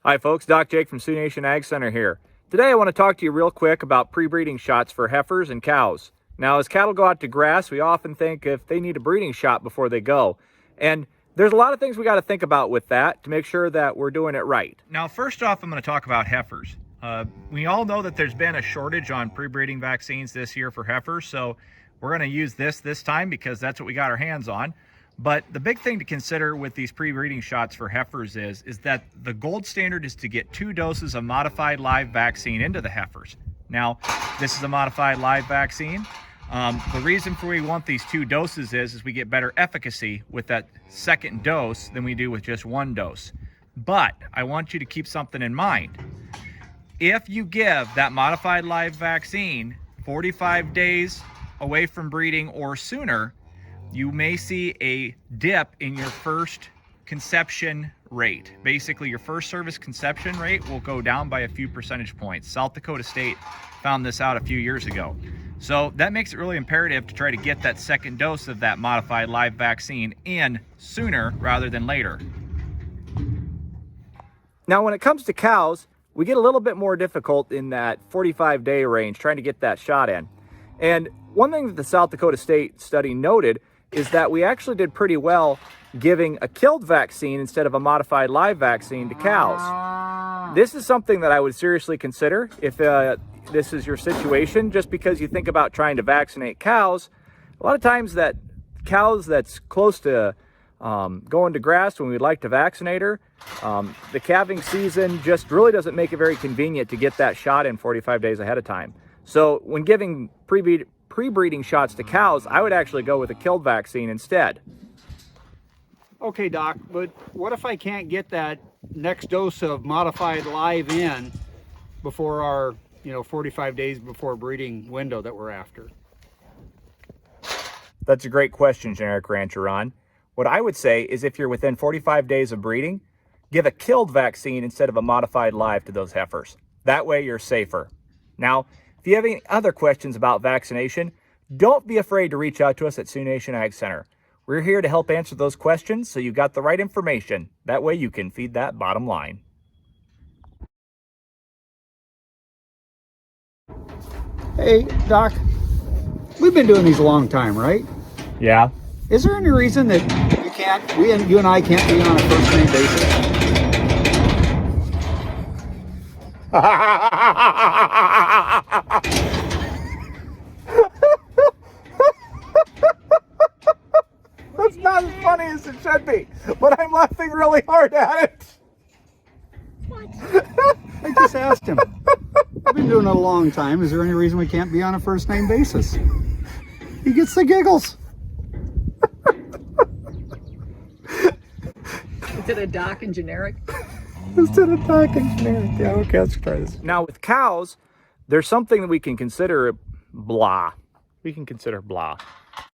Hi folks, Doc Jake from Sioux Nation Ag Center here. Today I want to talk to you real quick about pre-breeding shots for heifers and cows. Now as cattle go out to grass, we often think if they need a breeding shot before they go. And there's a lot of things we got to think about with that to make sure that we're doing it right. Now first off, I'm going to talk about heifers. We all know that there's been a shortage on pre-breeding vaccines this year for heifers, so we're going to use this time because that's what we got our hands on. But the big thing to consider with these pre-breeding shots for heifers is that the gold standard is to get 2 doses of modified live vaccine into the heifers. Now, this is a modified live vaccine. The reason for we want these 2 doses is we get better efficacy with that second dose than we do with just 1 dose. But I want you to keep something in mind. If you give that modified live vaccine 45 days away from breeding or sooner, you may see a dip in your first conception rate. Basically, your first service conception rate will go down by a few percentage points. South Dakota State found this out a few years ago. So that makes it really imperative to try to get that second dose of that modified live vaccine in sooner rather than later. Now, when it comes to cows, we get a little bit more difficult in that 45-day range trying to get that shot in. And one thing that the South Dakota State study noted is that we actually did pretty well giving a killed vaccine instead of a modified live vaccine to cows. This is something that I would seriously consider if this is your situation, just because you think about trying to vaccinate cows. A lot of times that cows that's close to going to grass when we'd like to vaccinate her, the calving season just really doesn't make it very convenient to get that shot in 45 days ahead of time. So when giving pre-breeding shots to cows, I would actually go with a killed vaccine instead. Okay, Doc, but what if I can't get that next dose of modified live in before our 45 days before breeding window that we're after? That's a great question, Generic Rancher Ron. What I would say is if you're within 45 days of breeding, give a killed vaccine instead of a modified live to those heifers. That way you're safer. Now, if you have any other questions about vaccination, don't be afraid to reach out to us at Sioux Nation Ag Center. We're here to help answer those questions so you got the right information. That way you can feed that bottom line. Hey, Doc, we've been doing these a long time, right? Yeah. Is there any reason that you and I can't be on a first name basis? That's not as funny as it should be, but I'm laughing really hard at it. What? I just asked him. I've been doing it a long time. Is there any reason we can't be on a first name basis? He gets the giggles. Instead of Doc and Generic? Instead of Doc and Generic. Yeah, okay, let's try this. Now with cows, there's something that we can consider blah. We can consider blah.